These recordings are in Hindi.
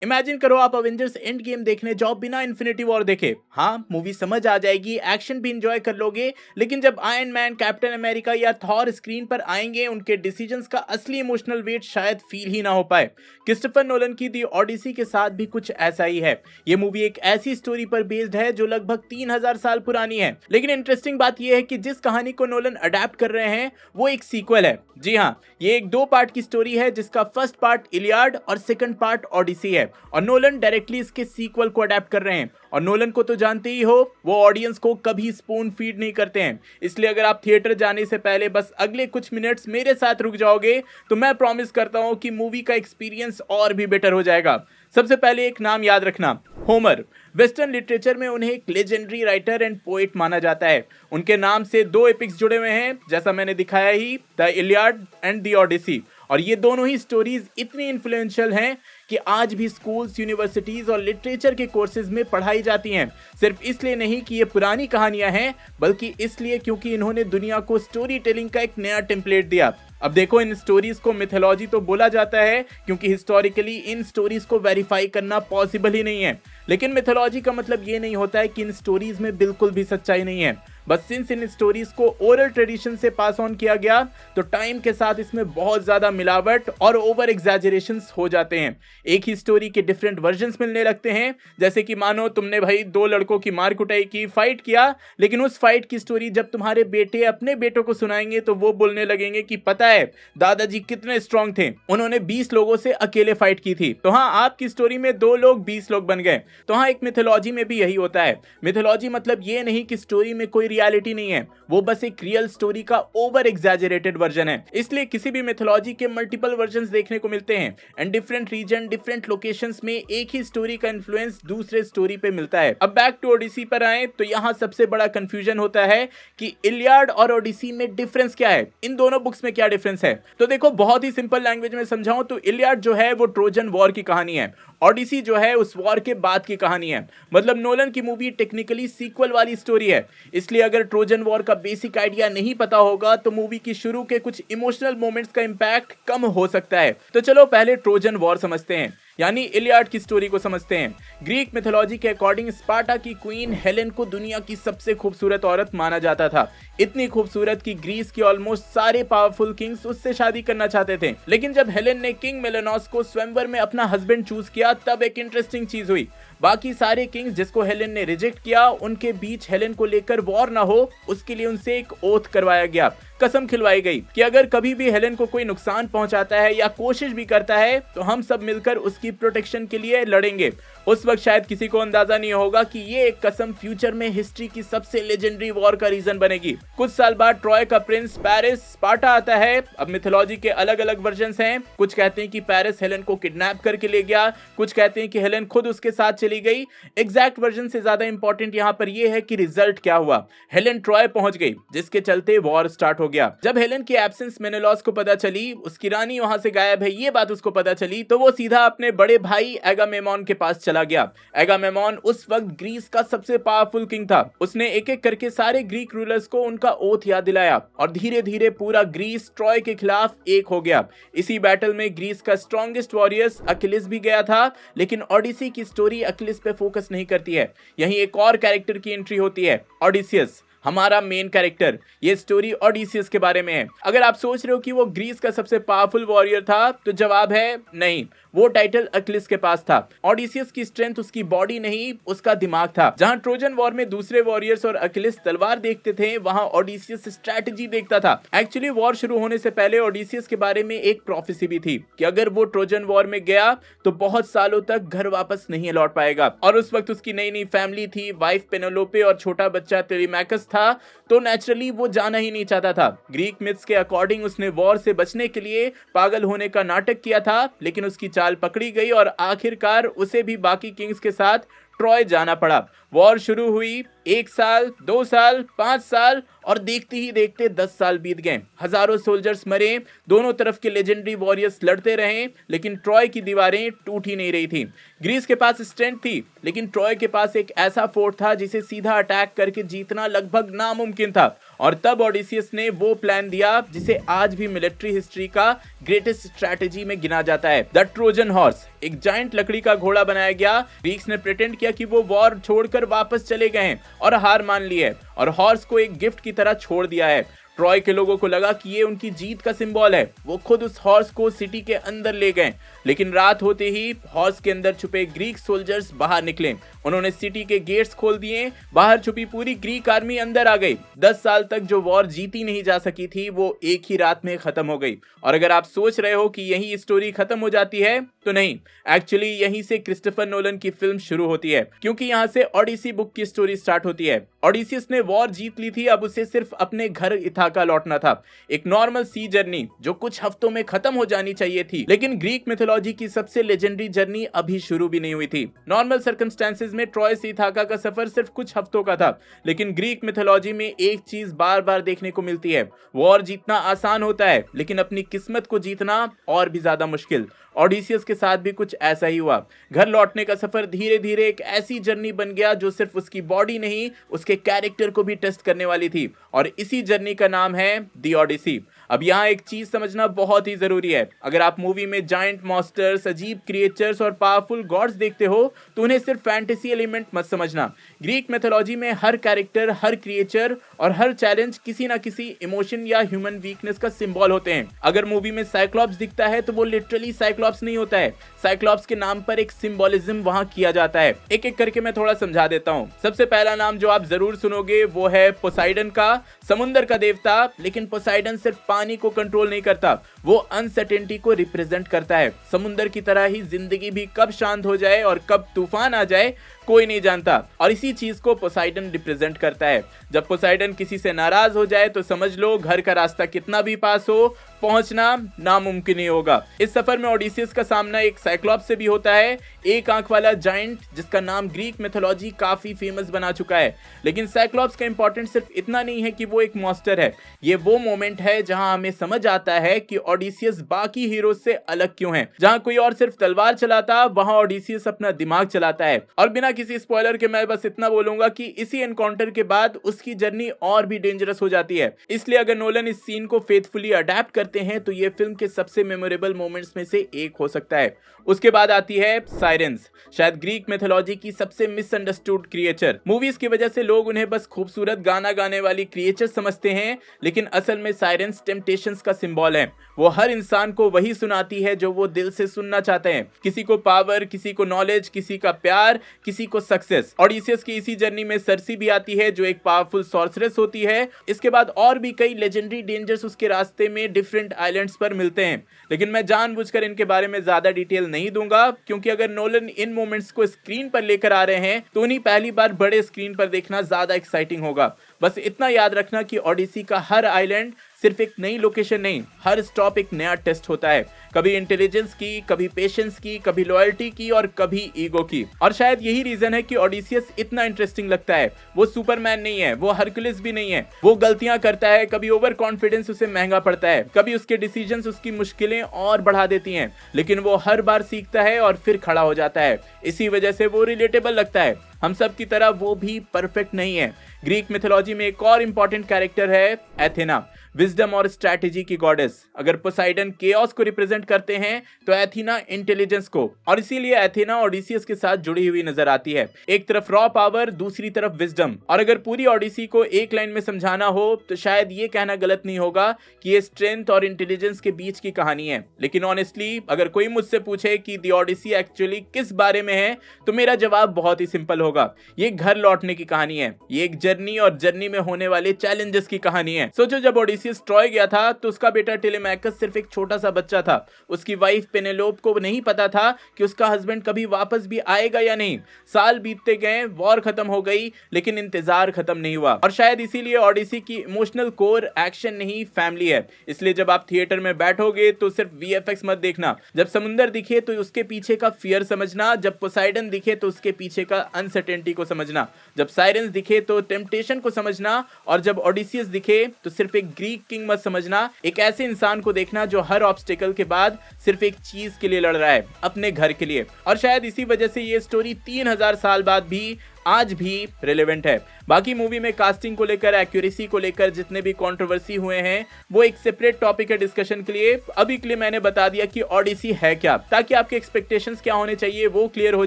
इमेजिन करो आप अवेंजर्स एंड गेम देखने जाओ बिना इन्फिनिटी वॉर देखे। हाँ, मूवी समझ आ जाएगी, एक्शन भी इंजॉय कर लोगे, लेकिन जब आयरन मैन, कैप्टन अमेरिका या थॉर स्क्रीन पर आएंगे, उनके डिसीजंस का असली इमोशनल वेट शायद फील ही ना हो पाए। क्रिस्टोफर नोलन की दी ओडिसी के साथ भी कुछ ऐसा ही है। ये मूवी एक ऐसी स्टोरी पर बेस्ड है जो लगभग 3000 साल पुरानी है, लेकिन इंटरेस्टिंग बात यह है कि जिस कहानी को नोलन अडेप्ट कर रहे हैं वो एक सीक्वल है। जी हाँ, ये एक 2 पार्ट की स्टोरी है जिसका फर्स्ट पार्ट इलियाड और सेकंड पार्ट ओडिसी है, और नोलन डायरेक्टली इसके सीक्वल को अडेप्ट कर रहे हैं। और नोलन को तो जानते ही हो, वो ऑडियंस को कभी स्पून फीड नहीं करते हैं। इसलिए अगर आप थिएटर जाने से पहले बस अगले कुछ मिनट्स मेरे साथ रुक जाओगे तो मैं प्रॉमिस करता हूं कि मूवी का एक्सपीरियंस और भी बेटर हो जाएगा। सबसे पहले एक नाम याद रखना, होमर। वेस्टर्न लिटरेचर में उन्हें एक लेजेंडरी राइटर एंड पोएट माना जाता है। उनके नाम से 2 एपिक्स जुड़े हुए हैं, जैसा मैंने दिखाया ही, the Iliad and the Odyssey. और ये दोनों ही स्टोरीज इतनी इन्फ्लुएंशियल हैं कि आज भी स्कूल्स, यूनिवर्सिटीज और लिटरेचर के कोर्सेज में पढ़ाई जाती हैं। सिर्फ इसलिए नहीं कि ये पुरानी कहानियां हैं, बल्कि इसलिए क्योंकि इन्होंने दुनिया को स्टोरी टेलिंग का एक नया टेम्पलेट दिया। अब देखो, इन स्टोरीज को मिथोलॉजी तो बोला जाता है क्योंकि हिस्टोरिकली इन स्टोरीज को वेरीफाई करना पॉसिबल ही नहीं है, लेकिन मिथोलॉजी का मतलब ये नहीं होता है कि इन स्टोरीज में बिल्कुल भी सच्चाई नहीं है। बस सिंस इन स्टोरीज को ओरल ट्रेडिशन से पास ऑन किया गया, तो टाइम के साथ इसमें बहुत ज्यादा मिलावट और ओवर एग्जैजरेशंस हो जाते हैं। एक ही स्टोरी के डिफरेंट वर्जन्स मिलने लगते हैं। जैसे कि मानो तुमने भाई 2 लड़कों की मार कुटाई की, फाइट किया, लेकिन उस फाइट की स्टोरी जब तुम्हारे बेटे अपने बेटों को सुनाएंगे तो वो बोलने लगेंगे कि पता है दादाजी कितने स्ट्रांग थे, उन्होंने 20 लोगों से अकेले फाइट की थी। तो हाँ, आपकी स्टोरी में 2 लोग 20 लोग बन गए। तो हाँ, एक मिथोलॉजी में भी यही होता है। मिथोलॉजी मतलब ये नहीं कि स्टोरी में कोई रियलिटी नहीं है, वो बस एक रियल स्टोरी का ओवर एग्जैजरेटेड वर्जन है। इसलिए किसी भी मिथोलॉजी के मल्टीपल वर्जन्स देखने को मिलते हैं, and different region, different locations में एक ही स्टोरी का इन्फ्लुएंस दूसरे स्टोरी पे मिलता है। अब बैक टू ओडिसी पर आए तो यहाँ सबसे बड़ा कंफ्यूजन होता है कि इलियाड और ओडिसी में डिफरेंस क्या है, इन दोनों बुक्स में क्या डिफरेंस है। तो देखो, बहुत ही सिंपल लैंग्वेज में समझाऊं तो इलियाड जो है वो ट्रोजन वॉर की कहानी है, ओडिसी जो है उस वॉर के बाद की कहानी है। मतलब नोलन की मूवी टेक्निकली सीक्वल वाली स्टोरी है। इसलिए अगर ट्रोजन वॉर का बेसिक आइडिया नहीं पता होगा तो मूवी की शुरू के कुछ इमोशनल मोमेंट्स का इंपैक्ट कम हो सकता है। तो चलो पहले ट्रोजन वॉर समझते हैं, यानी इलियाड की स्टोरी को समझते हैं। ग्रीक मिथोलॉजी के अकॉर्डिंग स्पार्टा की क्वीन हेलेन को दुनिया की सबसे खूबसूरत औरत माना जाता था। इतनी खूबसूरत कि ग्रीस के ऑलमोस्ट सारे पावरफुल किंग्स उससे शादी करना चाहते थे। लेकिन जब हेलेन ने किंग मेलेनॉस को स्वयंवर में अपना हस्बैंड चूज किया, तब एक इंटरेस्टिंग चीज हुई। बाकी सारे किंग्स जिसको हेलेन ने रिजेक्ट किया, उनके बीच हेलेन को लेकर वॉर ना हो, उसके लिए उनसे एक ओथ करवाया गया, कसम खिलवाई गई कि अगर कभी भी हेलेन को कोई नुकसान पहुंचाता है या कोशिश भी करता है तो हम सब मिलकर उसकी प्रोटेक्शन के लिए लड़ेंगे। उस वक्त शायद किसी को अंदाजा नहीं होगा कि ये एक कसम फ्यूचर में हिस्ट्री की सबसे लेजेंडरी वॉर का रीजन बनेगी। कुछ साल बाद ट्रॉय का प्रिंस पेरिस स्पार्टा आता है। अब मिथोलॉजी के अलग अलग वर्जन्स हैं। कुछ कहते हैं कि पेरिस हेलेन को किडनैप करके ले गया, कुछ कहते हैं कि हेलेन खुद उसके साथ चली गई। एग्जैक्ट वर्जन से ज्यादा इंपॉर्टेंट यहाँ पर यह है कि रिजल्ट क्या हुआ। हेलेन ट्रॉय पहुंच गई, जिसके चलते वॉर स्टार्ट हो गया। जब हेलेन की एब्सेंस मेनेलॉस को पता चली, उसकी रानी वहां से गायब है, ये बात उसको पता चली, तो वो सीधा अपने बड़े भाई एगामेमॉन के पास चला गया। एगामेमॉन उस वक्त ग्रीस का सबसे पावरफुल किंग था। उसने एक एक करके सारे ग्रीक रूलर्स को उनका ओथ याद दिलाया और धीरे धीरे पूरा ग्रीस ट्रॉय के खिलाफ एक हो गया। इसी बैटल में ग्रीस का स्ट्रॉन्गेस्ट वॉरियर्स अकिलिस भी गया था, लेकिन ओडिसी की स्टोरी अकिलिस पे फोकस नहीं करती है। यहीं एक और कैरेक्टर की एंट्री होती है, ओडिसियस, हमारा मेन कैरेक्टर। ये स्टोरी ओडिसियस के बारे में है। अगर आप सोच रहे हो कि वो ग्रीस का सबसे पावरफुल वॉरियर था, तो जवाब है नहीं, वो टाइटल अकिलिस के पास था। ओडिसियस की स्ट्रेंथ उसकी बॉडी नहीं, उसका दिमाग था। जहां ट्रोजन वॉर में दूसरे वॉरियर्स और अकिलिस तलवार देखते थे, वहां ओडिसियस स्ट्रैटेजी देखता था। एक्चुअली वॉर शुरू होने से पहले ओडिसियस के बारे में एक प्रोफेसी भी थी कि अगर वो ट्रोजन वॉर में गया तो बहुत सालों तक घर वापस नहीं लौट पाएगा। और उस वक्त उसकी नई नई फैमिली थी, वाइफ पेनेलोपे और छोटा बच्चा तेलेमाकस था, तो नेचुरली वो जाना ही नहीं चाहता था। ग्रीक मिथ्स के अकॉर्डिंग उसने वॉर से बचने के लिए पागल होने का नाटक किया था, लेकिन उसकी चाल पकड़ी गई और आखिरकार उसे भी बाकी किंग्स के साथ ट्रॉय जाना पड़ा। वॉर शुरू हुई, 1 साल, 2 साल, 5 साल और देखते ही देखते 10 साल बीत गए। हजारों सोल्जर्स मरे, दोनों तरफ के लेजेंडरी वॉरियर्स लड़ते रहे, लेकिन ट्रॉय की दीवारें टूट ही नहीं रही थी। ग्रीस के पास स्ट्रेंथ थी, लेकिन ट्रॉय के पास एक ऐसा फोर्ट था जिसे सीधा अटैक करके जीतना लगभग नामुमकिन था। और तब ओडिसियस ने वो प्लान दिया जिसे आज भी मिलिट्री हिस्ट्री का ग्रेटेस्ट स्ट्रैटेजी में गिना जाता है, द ट्रोजन हॉर्स। एक जायंट लकड़ी का घोड़ा बनाया गया। ग्रीक्स ने प्रिटेंड किया कि वो वॉर छोड़कर वापस चले गए हैं और हार मान ली है और हॉर्स को एक गिफ्ट की तरह छोड़ दिया है। ट्रॉय के लोगों को लगा कि ये उनकी जीत का सिंबल है। वो खुद उस हॉर्स को सिटी के अंदर ले गए, लेकिन रात होते ही हॉर्स के अंदर छुपे ग्रीक सोल्जर्स बाहर निकले। उन्होंने सिटी के गेट्स खोल दिए। बाहर छुपी पूरी ग्रीक आर्मी अंदर आ गई। 10 साल तक जो वॉर जीती नहीं जा सकी थी वो एक ही रात में खत्म हो गई। और अगर आप सोच रहे हो कि यही स्टोरी खत्म हो जाती है, तो नहीं, एक्चुअली यहीं से क्रिस्टोफर नोलन की फिल्म शुरू होती है, क्योंकि यहाँ से ओडिसी बुक की स्टोरी स्टार्ट होती है। ओडिसियस ने वॉर जीत ली थी, अब उसे सिर्फ अपने घर इथाका लौटना था। एक नॉर्मल सी जर्नी जो कुछ हफ्तों में खत्म हो जानी चाहिए थी, लेकिन ग्रीक मिथोलॉजी की सबसे लेजेंडरी जर्नी अभी शुरू भी नहीं हुई थी। नॉर्मल सर्कमस्टेंसेस में ट्रॉय से इथाका का सफर सिर्फ कुछ हफ्तों का था, लेकिन ग्रीक मिथोलॉजी में एक चीज बार बार देखने को मिलती है, वॉर जीतना आसान होता है, लेकिन अपनी किस्मत को जीतना और भी ज्यादा मुश्किल। ओडिसियस के साथ भी कुछ ऐसा ही हुआ। घर लौटने का सफर धीरे धीरे एक ऐसी जर्नी बन गया जो सिर्फ उसकी बॉडी नहीं, उसके कैरेक्टर को भी टेस्ट करने वाली थी, और इसी जर्नी का नाम है द ओडिसी। अब यहाँ एक चीज समझना बहुत ही जरूरी है। अगर आप मूवी में जायंट मॉन्स्टर्स, अजीब क्रिएचर्स और पावरफुल गॉड्स देखते हो, तो उन्हें सिर्फ फैंटेसी एलिमेंट मत समझना। ग्रीक मैथोलॉजी में हर कैरेक्टर, हर क्रिएचर और हर चैलेंज किसी ना किसी इमोशन या ह्यूमन वीकनेस का सिंबल होते हैं। अगर मूवी में साइक्लॉप्स दिखता है तो वो लिटरली साइक्लॉप्स नहीं होता है। साइक्लॉप्स के नाम पर एक सिंबोलिज्म वहां किया जाता है। एक एक करके मैं थोड़ा समझा देता हूँ। सबसे पहला नाम जो आप जरूर सुनोगे वो है पोसाइडन का, समुद्र का देवता। लेकिन पोसाइडन सिर्फ पानी को कंट्रोल नहीं करता, वो अनसर्टेनिटी को रिप्रेजेंट करता है। समुद्र की तरह ही जिंदगी भी कब शांत हो जाए और कब तूफान आ जाए कोई नहीं जानता, और इसी चीज को पोसाइडन रिप्रेजेंट करता है। जब पोसाइडन किसी से नाराज हो जाए तो समझ लो घर का रास्ता कितना भी पास हो, पहुंचना नामुमकिन ही होगा। इस सफर में ओडिसियस का सामना एक साइक्लॉप्स से भी होता है, एक आंख वाला जायंट जिसका नाम ग्रीक मिथोलॉजी काफी फेमस बना चुका है। लेकिन साइक्लॉप्स का इंपॉर्टेंट सिर्फ इतना नहीं है कि वो एक मॉन्स्टर है, ये वो मोमेंट है जहां हमें समझ आता है कि ओडिसियस बाकी हीरो से अलग क्यों है। जहां कोई और सिर्फ तलवार चलाता, वहां ओडिसियस अपना दिमाग चलाता है। और बिना किसी स्पॉइलर के मैं बस इतना बोलूंगा कि इसी एनकाउंटर के बाद उसकी जर्नी और भी डेंजरस हो जाती है। इसलिए अगर नोलन इस सीन को फेथफुली अडेप्ट करते हैं तो ये फिल्म के सबसे मेमोरेबल मोमेंट्स में से एक हो सकता है। उसके बाद आती है साइरेंस, शायद ग्रीक मिथोलॉजी की सबसे मिसअंडरस्टूड क्रिएचर। मूवीज की वजह से लोग उन्हें बस खूबसूरत गाना गाने वाली क्रिएचर समझते हैं, लेकिन असल में साइरेंस टेम्पटेशंस का सिंबल है। वो हर इंसान को वही सुनाती है जो वो दिल से सुनना चाहते हैं। किसी को पावर, किसी को नॉलेज, किसी का प्यार, किसी को सक्सेस। ओडिसियस की इसी जर्नी में सर्सी भी आती है जो एक पावरफुल सॉर्सरेस होती है। इसके बाद और भी कई लेजेंडरी डेंजर्स उसके रास्ते में डिफरेंट आइलैंड्स पर मिलते हैं, लेकिन मैं जानबूझकर इनके बारे में ज्यादा डिटेल नहीं दूंगा, क्योंकि अगर नोलन इन मोमेंट्स को स्क्रीन पर लेकर आ रहे हैं तो उन्हें पहली बार बड़े स्क्रीन पर देखना ज्यादा एक्साइटिंग होगा। बस इतना याद रखना कि ओडिसी का हर आइलैंड सिर्फ एक नई लोकेशन नहीं, हर स्टॉप एक नया टेस्ट होता है। कभी इंटेलिजेंस की, कभी पेशेंस की, कभी लॉयल्टी की और कभी ईगो की। और शायद यही रीजन है कि ओडिसियस इतना इंटरेस्टिंग लगता है। वो सुपरमैन नहीं है, वो हरकुलिस भी नहीं है। वो गलतियां करता है, कभी ओवर कॉन्फिडेंस उसे महंगा पड़ता है, कभी उसके डिसीजंस उसकी मुश्किलें और बढ़ा देती हैं, लेकिन वो हर बार सीखता है और फिर खड़ा हो जाता है। इसी वजह से वो रिलेटेबल लगता है। हम सब की तरह वो भी परफेक्ट नहीं है। ग्रीक मिथोलॉजी में एक और इंपॉर्टेंट कैरेक्टर है एथेना, विजडम और स्ट्रैटेजी की गॉडेस। अगर पोसाइडन केओस को रिप्रेजेंट करते हैं तो एथेना इंटेलिजेंस को, और इसीलिए एथेना ओडिसियस के साथ जुड़ी हुई नजर आती है। एक तरफ रॉ पावर, दूसरी तरफ विजडम। और अगर पूरी ओडिसी को एक लाइन में समझाना हो तो शायद ये कहना गलत नहीं होगा कि ये स्ट्रेंथ और इंटेलिजेंस के बीच की कहानी है। लेकिन ऑनेस्टली अगर कोई मुझसे पूछे कि द ओडिसी एक्चुअली किस बारे में है, तो मेरा जवाब बहुत ही सिंपल होगा। ये घर लौटने की कहानी है। ये एक जर्नी और जर्नी में होने वाले चैलेंजेस की कहानी है। सोचो, जब ओडिसियस ट्रॉय गया था तो उसका बेटा टेलेमैकस सिर्फ एक छोटा सा बच्चा था। उसकी वाइफ पेनेलोप को नहीं पता था कि उसका हस्बैंड कभी वापस भी आएगा या नहीं। साल बीतते गए, वॉर खत्म हो गई, लेकिन इंतजार खत्म नहीं हुआ। और शायद इसीलिए ओडिसी की इमोशनल कोर एक्शन नहीं, फैमिली है। इसलिए जब आप थिएटर में बैठोगे तो सिर्फ वीएफएक्स मत देखना। जब समुंदर दिखे तो उसके पीछे का फियर समझना, जब पोसाइडन दिखे तो उसके पीछे का अनसर्टेनिटी को समझना, जब साइरेंस दिखे तो टेम्पटेशन को समझना, और जब ओडिसियस दिखे तो सिर्फ एक ग्रीक किंग मत समझना, एक ऐसे इंसान को देखना जो हर ऑब्स्टिकल के बाद सिर्फ एक चीज के लिए लड़ रहा है, अपने घर के लिए। और शायद इसी वजह से ये स्टोरी 3000 साल बाद भी आज भी रिलेवेंट है। बाकी मूवी में कास्टिंग को लेकर, एक्यूरेसी को लेकर जितने भी कंट्रोवर्सी हुए हैं वो एक सेपरेट टॉपिक है डिस्कशन के लिए। अभी के लिए मैंने बता दिया कि ओडिसी है क्या, ताकि आपके एक्सपेक्टेशंस क्या होने चाहिए वो क्लियर हो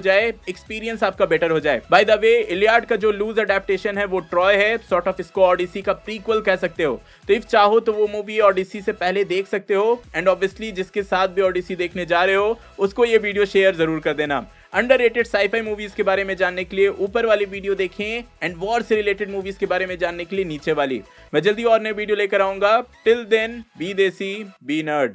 जाए, एक्सपीरियंस आपका बेटर हो जाए। बाय द वे, इलियाड का जो लूज अडेप्टेशन है वो ट्रॉय है, सॉर्ट ऑफ इसको ओडिसी का प्रीक्वल कह सकते हो। तो इफ चाहो तो वो मूवी ओडिसी से पहले देख सकते हो। एंड ऑब्वियसली जिसके साथ भी ओडिसी देखने जा रहे हो उसको ये वीडियो शेयर जरूर कर देना। अंडररेटेड साईफाई मूवीज के बारे में जानने के लिए ऊपर वाली वीडियो देखें, एंड वॉर से रिलेटेड मूवीज के बारे में जानने के लिए नीचे वाली। मैं जल्दी और नई वीडियो लेकर आऊंगा। टिल देन, बी देसी, बी नर्ड।